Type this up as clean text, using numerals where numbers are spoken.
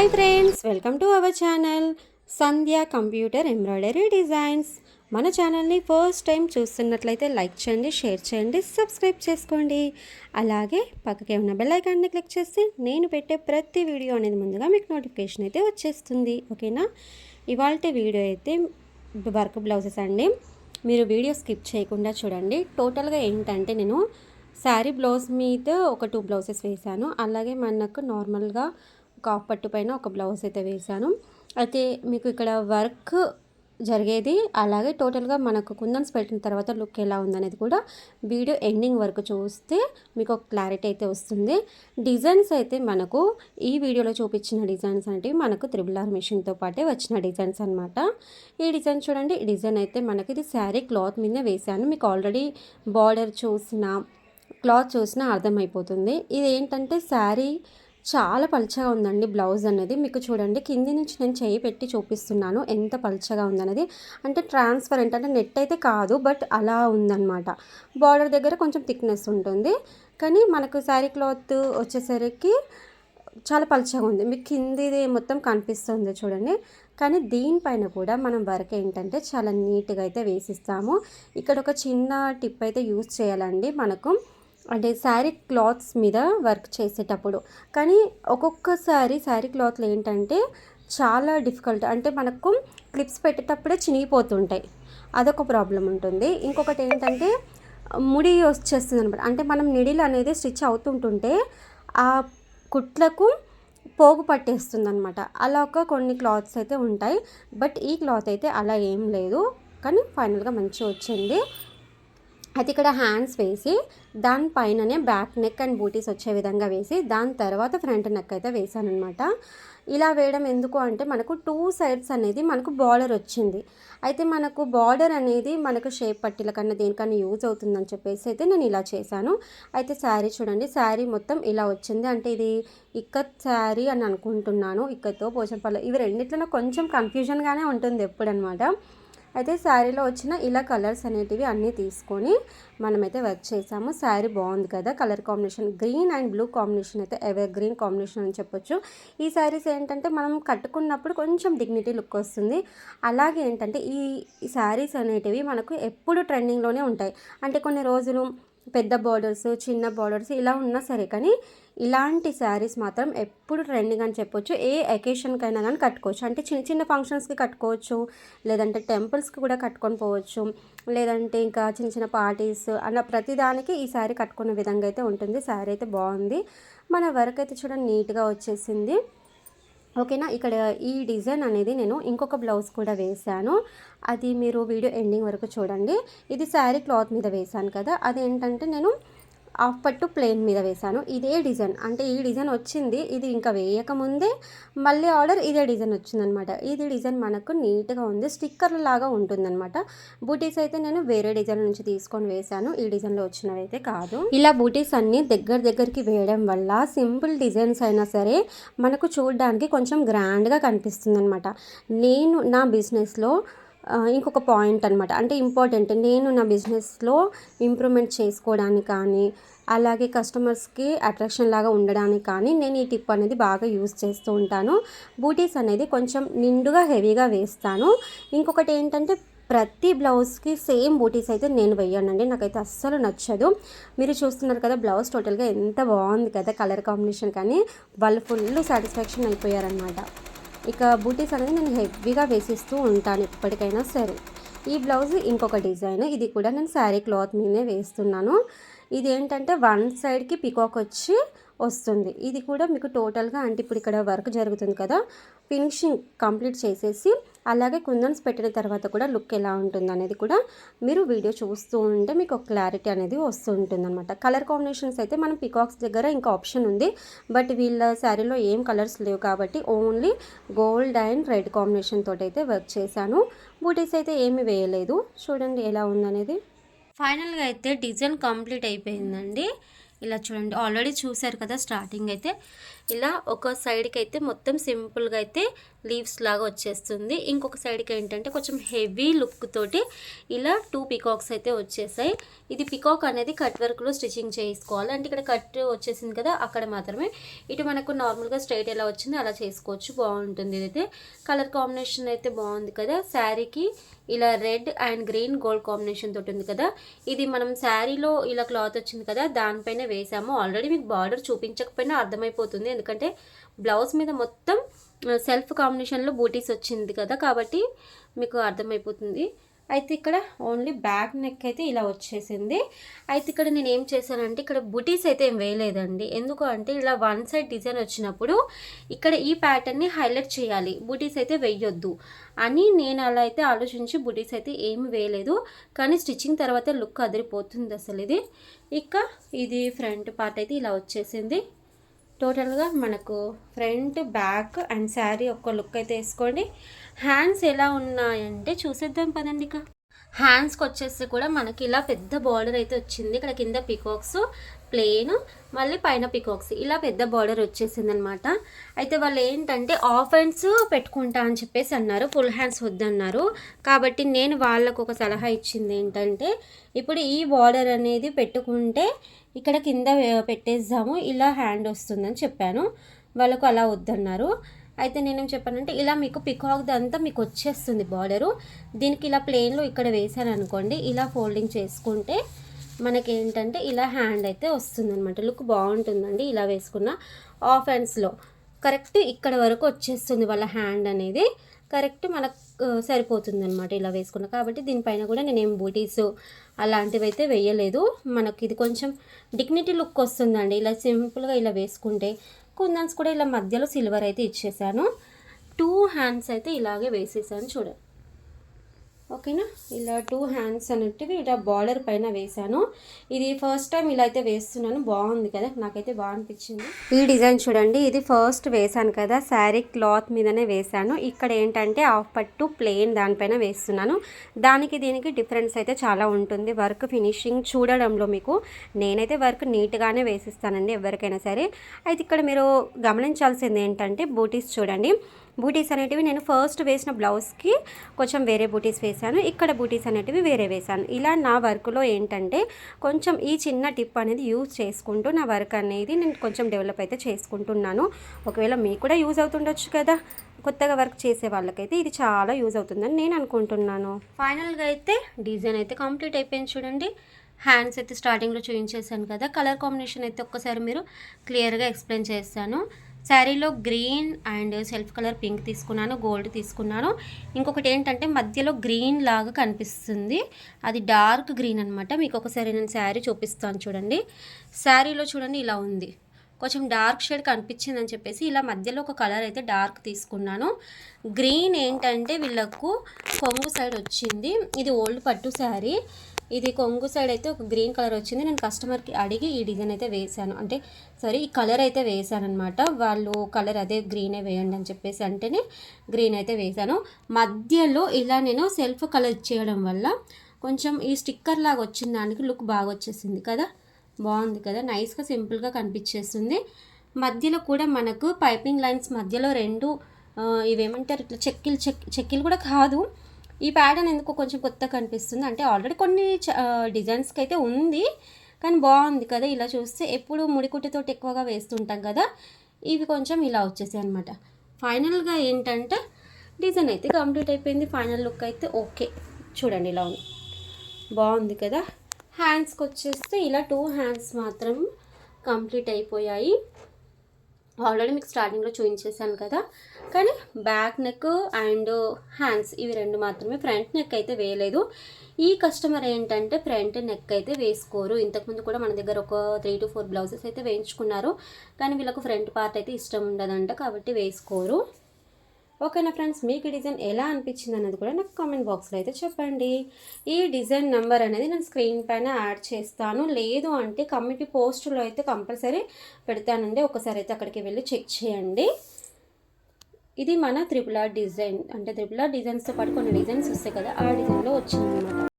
Hi friends, welcome to our channel Sandhya computer embroidery designs. మన ఛానల్ని first time చూస్తున్నట్లయితే like చేయండి, share చేయండి, సబ్స్క్రైబ్ చేసుకోండి. అలాగే పక్కకే ఉన్న బెల్ ఐకాన్ని క్లిక్ చేసి నేను పెట్టే ప్రతి వీడియో అనేది ముందుగా మీకు నోటిఫికేషన్ అయితే వచ్చేస్తుంది. ఓకేనా? ఇవాళ వీడియో అయితే వర్క్ బ్లౌజెస్ అండి. మీరు వీడియో స్కిప్ చేయకుండా చూడండి. టోటల్గా ఏంటంటే నేను శారీ బ్లౌజ్ మీద ఒక 2 బ్లౌజెస్ వేశాను. అలాగే మనకు నార్మల్గా ఒక హాఫ్ పట్టు పైన ఒక బ్లౌజ్ అయితే వేశాను. అయితే మీకు ఇక్కడ వర్క్ జరిగేది అలాగే టోటల్గా మనకు కుందన్స్ పెట్టిన తర్వాత లుక్ ఎలా ఉందనేది కూడా వీడియో ఎండింగ్ వరకు చూస్తే మీకు ఒక క్లారిటీ అయితే వస్తుంది. డిజైన్స్ అయితే మనకు ఈ వీడియోలో చూపించిన డిజైన్స్ అంటే మనకు త్రిబుల్ మిషన్తో పాటే వచ్చిన డిజైన్స్ అనమాట. ఈ డిజైన్ చూడండి. ఈ డిజైన్ అయితే మనకి ఇది శారీ క్లాత్ మీదే వేశాను. మీకు ఆల్రెడీ బార్డర్ క్లాత్ చూసినా అర్థమైపోతుంది. ఇది ఏంటంటే శారీ చాలా పలుచగా ఉందండి. బ్లౌజ్ అనేది మీకు చూడండి, కింది నుంచి నేను చేయి పెట్టి చూపిస్తున్నాను ఎంత పలుచగా ఉందనేది. అంటే ట్రాన్స్పరెంట్ అంటే నెట్ అయితే కాదు, బట్ అలా ఉందన్నమాట. బార్డర్ దగ్గర కొంచెం థిక్నెస్ ఉంటుంది, కానీ మనకు శారీ క్లాత్ వచ్చేసరికి చాలా పలుచగా ఉంది. మీకు కిందిది మొత్తం కనిపిస్తుంది చూడండి. కానీ దీనిపైన కూడా మనం వర్క్ ఏంటంటే చాలా నీట్గా అయితే వేసిస్తాము. ఇక్కడ ఒక చిన్న టిప్ అయితే యూజ్ చేయాలండి మనకు, అంటే శారీ క్లాత్స్ మీద వర్క్ చేసేటప్పుడు. కానీ ఒక్కొక్కసారి శారీ క్లాత్లు ఏంటంటే చాలా డిఫికల్ట్, అంటే మనకు క్లిప్స్ పెట్టేటప్పుడే చినిగిపోతుంటాయి, అదొక ప్రాబ్లం ఉంటుంది. ఇంకొకటి ఏంటంటే ముడి వచ్చేస్తుంది అనమాట. అంటే మనం నిడిల్ అనేది స్టిచ్ అవుతుంటుంటే ఆ కుట్లకు పోగు పట్టేస్తుంది అనమాట. అలా కొన్ని క్లాత్స్ అయితే ఉంటాయి, బట్ ఈ క్లాత్ అయితే అలా ఏం లేదు. కానీ ఫైనల్గా మంచిగా వచ్చింది. అయితే ఇక్కడ హ్యాండ్స్ వేసి దానిపైననే బ్యాక్ నెక్ అండ్ బూటీస్ వచ్చే విధంగా వేసి దాని తర్వాత ఫ్రంట్ నెక్ అయితే వేసాను అనమాట. ఇలా వేయడం ఎందుకు అంటే మనకు 2 సైడ్స్ అనేది మనకు బార్డర్ వచ్చింది. అయితే మనకు బార్డర్ అనేది మనకు షేప్ పట్టీల కన్నా దేనికన్నా యూజ్ అవుతుందని చెప్పేసి అయితే నేను ఇలా చేశాను. అయితే శారీ చూడండి, శారీ మొత్తం ఇలా వచ్చింది. అంటే ఇది ఇక్కత్ శారీ అని అనుకుంటున్నాను. ఇక్కత్తో పోచంపల్లి ఇవి రెండిట్లో కొంచెం కన్ఫ్యూజన్గానే ఉంటుంది ఎప్పుడనమాట. అయితే శారీలో వచ్చిన ఇలా కలర్స్ అనేటివి అన్నీ తీసుకొని మనమైతే వర్క్ చేసాము. శారీ బాగుంది కదా, colour combination green and blue combination అయితే ఎవర్ గ్రీన్ కాంబినేషన్ అని చెప్పొచ్చు. ఈ శారీస్ ఏంటంటే మనం కట్టుకున్నప్పుడు కొంచెం డిగ్నిటీ లుక్ వస్తుంది. అలాగే ఏంటంటే ఈ శారీస్ అనేటివి మనకు ఎప్పుడు ట్రెండింగ్లోనే ఉంటాయి. అంటే కొన్ని రోజులు పెద్ద బార్డర్స్, చిన్న బార్డర్స్ ఇలా ఉన్నా సరే, కానీ ఇలాంటి శారీస్ మాత్రం ఎప్పుడు ట్రెండింగ్ అని చెప్పొచ్చు. ఏ అకేషన్కైనా కానీ కట్టుకోవచ్చు. అంటే చిన్న చిన్న ఫంక్షన్స్కి కట్టుకోవచ్చు, లేదంటే టెంపుల్స్కి కూడా కట్టుకొని పోవచ్చు, లేదంటే ఇంకా చిన్న చిన్న పార్టీస్ అలా ప్రతిదానికి ఈ శారీ కట్టుకునే విధంగా అయితే ఉంటుంది. శారీ అయితే బాగుంది. మన వర్క్ అయితే చూడండి నీట్గా వచ్చేసింది. ఓకేనా? ఇక్కడ ఈ డిజైన్ అనేది నేను ఇంకొక బ్లౌజ్ కూడా వేశాను. అది మీరు వీడియో ఎండింగ్ వరకు చూడండి. ఇది శారీ క్లాత్ మీద వేశాను కదా, అదేంటంటే నేను హాఫ్ పట్టు ప్లెయిన్ మీద వేశాను. ఇదే డిజైన్, అంటే ఈ డిజైన్ వచ్చింది, ఇది ఇంకా వేయకముందే మళ్ళీ ఆర్డర్ ఇదే డిజైన్ వచ్చిందనమాట. ఇది డిజైన్ మనకు నీట్గా ఉంది, స్టిక్కర్ లాగా ఉంటుందన్నమాట. బూటీస్ అయితే నేను వేరే డిజైన్ నుంచి తీసుకొని వేశాను, ఈ డిజైన్లో వచ్చినవి అయితే కాదు. ఇలా బూటీస్ అన్నీ దగ్గరికి వేయడం వల్ల సింపుల్ డిజైన్స్ అయినా సరే మనకు చూడడానికి కొంచెం గ్రాండ్గా కనిపిస్తుంది అనమాట. నేను నా బిజినెస్లో ఇంకొక పాయింట్ అనమాట, అంటే ఇంపార్టెంట్, నేను నా బిజినెస్లో ఇంప్రూవ్మెంట్ చేసుకోవడానికి కానీ అలాగే కస్టమర్స్కి అట్రాక్షన్ లాగా ఉండడానికి కానీ నేను ఈ టిప్ అనేది బాగా యూజ్ చేస్తూ ఉంటాను. బూటీస్ అనేది కొంచెం నిండుగా హెవీగా వేస్తాను. ఇంకొకటి ఏంటంటే ప్రతి బ్లౌజ్కి సేమ్ బూటీస్ అయితే నేను వేయనండి, నాకైతే అస్సలు నచ్చదు. మీరు చూస్తున్నారు కదా బ్లౌజ్ టోటల్గా ఎంత బాగుంది కదా, కలర్ కాంబినేషన్, కానీ వాళ్ళు ఫుల్ సాటిస్ఫాక్షన్ అయిపోయారనమాట. ఇక బూటీస్ అనేది నేను హెవీగా వేసిస్తూ ఉంటాను ఎప్పటికైనా సరే. ఈ బ్లౌజ్ ఇంకొక డిజైన్, ఇది కూడా నేను శారీ క్లాత్ మీదే వేస్తున్నాను. ఇది ఏంటంటే 1 సైడ్కి పికాక్ వచ్చి వస్తుంది. ఇది కూడా మీకు టోటల్గా, అంటే ఇప్పుడు ఇక్కడ వర్క్ జరుగుతుంది కదా, ఫినిషింగ్ కంప్లీట్ చేసేసి అలాగే కుందన్స్ పెట్టిన తర్వాత కూడా లుక్ ఎలా ఉంటుంది అనేది కూడా మీరు వీడియో చూస్తూ ఉంటే మీకు ఒక క్లారిటీ అనేది వస్తూ ఉంటుంది అనమాట. కలర్ కాంబినేషన్స్ అయితే మనం పికాక్స్ దగ్గర ఇంకా ఆప్షన్ ఉంది, బట్ వీళ్ళ శారీలో ఏం కలర్స్ లేవు కాబట్టి only gold and red combination తోటి అయితే వర్క్ చేశాను. బూటీస్ అయితే ఏమీ వేయలేదు. చూడండి ఎలా ఉందనేది. ఫైనల్గా అయితే డిజైన్ కంప్లీట్ అయిపోయిందండి. ఇలా చూడండి, ఆల్రెడీ చూసారు కదా స్టార్టింగ్ అయితే ఇలా ఒక సైడ్కి అయితే మొత్తం సింపుల్గా అయితే లీవ్స్ లాగా వచ్చేస్తుంది. ఇంకొక సైడ్కి ఏంటంటే కొంచెం హెవీ లుక్ తోటి ఇలా 2 పికాక్స్ అయితే వచ్చేసాయి. ఇది పికాక్ అనేది కట్ వర్క్లో స్టిచ్చింగ్ చేసుకోవాలి. అంటే ఇక్కడ కట్ వచ్చేసింది కదా, అక్కడ మాత్రమే. ఇటు మనకు నార్మల్గా స్ట్రైట్ ఎలా వచ్చిందో అలా చేసుకోవచ్చు, బాగుంటుంది. ఇదైతే కలర్ కాంబినేషన్ అయితే బాగుంది కదా. శారీకి ఇలా red and green gold combination తోటి ఉంది కదా. ఇది మనం శారీలో ఇలా క్లాత్ వచ్చింది కదా, దానిపైన వేసాము. ఆల్రెడీ మీకు బార్డర్ చూపించకపోయినా అర్థమైపోతుంది, ఎందుకంటే బ్లౌజ్ మీద మొత్తం సెల్ఫ్ కాంబినేషన్లో బూటీస్ వచ్చింది కదా, కాబట్టి మీకు అర్థమైపోతుంది. అయితే ఇక్కడ ఓన్లీ బ్యాక్ నెక్ అయితే ఇలా వచ్చేసింది. అయితే ఇక్కడ నేను ఏం చేశానంటే ఇక్కడ బుటీస్ అయితే ఏం వేయలేదండి. ఎందుకు అంటే ఇలా వన్ సైడ్ డిజైన్ వచ్చినప్పుడు ఇక్కడ ఈ ప్యాటర్న్ని హైలైట్ చేయాలి, బుటీస్ అయితే వేయొద్దు అని నేను అలా అయితే ఆలోచించి బుటీస్ అయితే ఏమి వేయలేదు. కానీ స్టిచ్చింగ్ తర్వాత లుక్ అదిరిపోతుంది అసలు ఇది. ఇక ఇది ఫ్రంట్ పార్ట్ అయితే ఇలా వచ్చేసింది. టోటల్గా మనకు ఫ్రంట్ బ్యాక్ అండ్ శారీ ఒక్క లుక్ అయితే వేసుకోండి. హ్యాండ్స్ ఎలా ఉన్నాయంటే చూసేద్దాం పదండి. ఇక హ్యాండ్స్కి వచ్చేసి కూడా మనకి ఇలా పెద్ద బార్డర్ అయితే వచ్చింది. ఇక్కడ కింద పికాక్స్ ప్లెయిన్, మళ్ళీ పైన పికాక్స్, ఇలా పెద్ద బార్డర్ వచ్చేసింది అనమాట. అయితే వాళ్ళు ఏంటంటే హాఫ్ హ్యాండ్స్ పెట్టుకుంటా అని చెప్పేసి అన్నారు, ఫుల్ హ్యాండ్స్ వద్దన్నారు. కాబట్టి నేను వాళ్ళకు ఒక సలహా ఇచ్చింది ఏంటంటే ఇప్పుడు ఈ బార్డర్ అనేది పెట్టుకుంటే ఇక్కడ కింద పెట్టేద్దాము, ఇలా హ్యాండ్ వస్తుందని చెప్పాను. వాళ్ళకు అలా వద్దన్నారు. అయితే నేనేం చెప్పానంటే ఇలా మీకు పికాక్ అంతా మీకు వచ్చేస్తుంది బార్డరు. దీనికి ఇలా ప్లెయిన్లో ఇక్కడ వేసాను అనుకోండి, ఇలా ఫోల్డింగ్ చేసుకుంటే మనకి ఏంటంటే ఇలా హ్యాండ్ అయితే వస్తుంది అనమాట. లుక్ బాగుంటుందండి ఇలా వేసుకున్న. హాఫ్ హ్యాండ్స్లో కరెక్ట్ ఇక్కడ వరకు వచ్చేస్తుంది వాళ్ళ హ్యాండ్ అనేది, కరెక్ట్ మనకు సరిపోతుంది అనమాట ఇలా వేసుకున్నా. కాబట్టి దీనిపైన కూడా నేనేం బూటీస్ అలాంటివి అయితే వేయలేదు. మనకి ఇది కొంచెం డిగ్నిటీ లుక్ వస్తుందండి ఇలా సింపుల్గా ఇలా వేసుకుంటే. కుందన్స్ కూడా ఇలా మధ్యలో సిల్వర్ అయితే ఇచ్చేసాను. 2 హ్యాండ్స్ అయితే ఇలాగే వేసేసాను చూడండి, ఓకేనా. ఇలా 2 హ్యాండ్స్ అనేటివి ఇలా బార్డర్ పైన వేసాను. ఇది ఫస్ట్ టైం ఇలా అయితే వేస్తున్నాను, బాగుంది కదా, నాకైతే బాగా అనిపించింది. ఈ డిజైన్ చూడండి, ఇది ఫస్ట్ వేసాను కదా, శారీ క్లాత్ మీదనే వేసాను. ఇక్కడ ఏంటంటే హాఫ్ పట్టు ప్లెయిన్ దానిపైన వేస్తున్నాను. దానికి దీనికి డిఫరెన్స్ అయితే చాలా ఉంటుంది వర్క్ ఫినిషింగ్ చూడడంలో. మీకు నేనైతే వర్క్ నీట్గానే వేసిస్తానండి ఎవరికైనా సరే. అయితే ఇక్కడ మీరు గమనించాల్సింది ఏంటంటే బూటీస్ చూడండి. బూటీస్ అనేటివి నేను ఫస్ట్ వేసిన బ్లౌజ్కి కొంచెం వేరే బూటీస్ వేసాను, ఇక్కడ బూటీస్ అనేటివి వేరే వేసాను. ఇలా నా వర్క్లో ఏంటంటే కొంచెం ఈ చిన్న టిప్ అనేది యూజ్ చేసుకుంటూ నా వర్క్ అనేది నేను కొంచెం డెవలప్ అయితే చేసుకుంటున్నాను. ఒకవేళ మీకు కూడా యూజ్ అవుతుండొచ్చు కదా, కొత్తగా వర్క్ చేసే వాళ్ళకైతే ఇది చాలా యూజ్ అవుతుందని నేను అనుకుంటున్నాను. ఫైనల్గా అయితే డిజైన్ అయితే కంప్లీట్ అయిపోయింది చూడండి. హ్యాండ్స్ అయితే స్టార్టింగ్లో చూపించేసాను కదా. కలర్ కాంబినేషన్ అయితే ఒక్కసారి మీరు క్లియర్గా ఎక్స్ప్లెయిన్ చేస్తాను. శారీలో green and self colour pink తీసుకున్నాను, గోల్డ్ తీసుకున్నాను. ఇంకొకటి ఏంటంటే మధ్యలో గ్రీన్ లాగా కనిపిస్తుంది, అది డార్క్ గ్రీన్ అనమాట. మీకు ఒకసారి నేను శారీ చూపిస్తాను చూడండి. శారీలో చూడండి ఇలా ఉంది, కొంచెం డార్క్ షేడ్ కనిపించింది అని చెప్పేసి ఇలా మధ్యలో ఒక కలర్ అయితే డార్క్ తీసుకున్నాను. గ్రీన్ ఏంటంటే వీళ్ళకు కొంగు సైడ్ వచ్చింది, ఇది ఓల్డ్ పట్టు శారీ. ఇది కొంగు సైడ్ అయితే ఒక గ్రీన్ కలర్ వచ్చింది. నేను కస్టమర్కి అడిగి ఈ డిజైన్ అయితే వేసాను, అంటే సారీ ఈ కలర్ అయితే వేసాను అనమాట. వాళ్ళు కలర్ అదే గ్రీనే వేయండి అని చెప్పేసి అంటేనే గ్రీన్ అయితే వేసాను. మధ్యలో ఇలా నేను సెల్ఫ్ కలర్ ఇచ్చేయడం వల్ల కొంచెం ఈ స్టిక్కర్ లాగా వచ్చిన దానికి లుక్ బాగా వచ్చేసింది కదా, బాగుంది కదా, నైస్గా సింపుల్గా కనిపించేస్తుంది. మధ్యలో కూడా మనకు పైపింగ్ లైన్స్ మధ్యలో 2 ఇవేమంటారు ఇట్లా చెక్కిలు కూడా కాదు. ఈ ప్యాటర్న్ ఎందుకో కొంచెం కొత్తగా కనిపిస్తుంది, అంటే ఆల్రెడీ కొన్ని డిజైన్స్కి అయితే ఉంది కానీ బాగుంది కదా. ఇలా చూస్తే ఎప్పుడు ముడికుట్టుతో ఎక్కువగా వేస్తుంటాం కదా, ఇవి కొంచెం ఇలా వచ్చేసాయి అనమాట. ఫైనల్గా ఏంటంటే డిజైన్ అయితే కంప్లీట్ అయిపోయింది. ఫైనల్ లుక్ అయితే ఓకే చూడండి, ఇలా ఉంది, బాగుంది కదా. హ్యాండ్స్కి వచ్చేస్తే ఇలా 2 హ్యాండ్స్ మాత్రం కంప్లీట్ అయిపోయాయి. ఆల్రెడీ మీకు స్టార్టింగ్లో చూపించేసాను కదా. కానీ బ్యాక్ నెక్ అండ్ హ్యాండ్స్ ఇవి 2 మాత్రమే, ఫ్రంట్ నెక్ అయితే వేయలేదు. ఈ కస్టమర్ ఏంటంటే ఫ్రంట్ నెక్ అయితే వేసుకోరు. ఇంతకుముందు కూడా మన దగ్గర ఒక 3 to 4 బ్లౌజెస్ అయితే వేయించుకున్నారు, కానీ వీళ్ళకు ఫ్రంట్ పార్ట్ అయితే ఇష్టం ఉండదంట, కాబట్టి వేసుకోరు. ఓకేనా ఫ్రెండ్స్, మీకు డిజైన్ ఎలా అనిపించింది అనేది కూడా నాకు కామెంట్ బాక్స్లో అయితే చెప్పండి. ఈ డిజైన్ నెంబర్ అనేది నేను స్క్రీన్ పైన యాడ్ చేస్తాను, లేదు అంటే కమ్యూనిటీ పోస్ట్లో అయితే కంపల్సరీ పెడతానండి. ఒకసారి అయితే అక్కడికి వెళ్ళి చెక్ చేయండి. ఇది మన 3R డిజైన్, అంటే 3R డిజైన్స్తో పాటు కొన్ని డిజైన్స్ వస్తాయి కదా, ఆ డిజైన్లో వచ్చిందన్నమాట.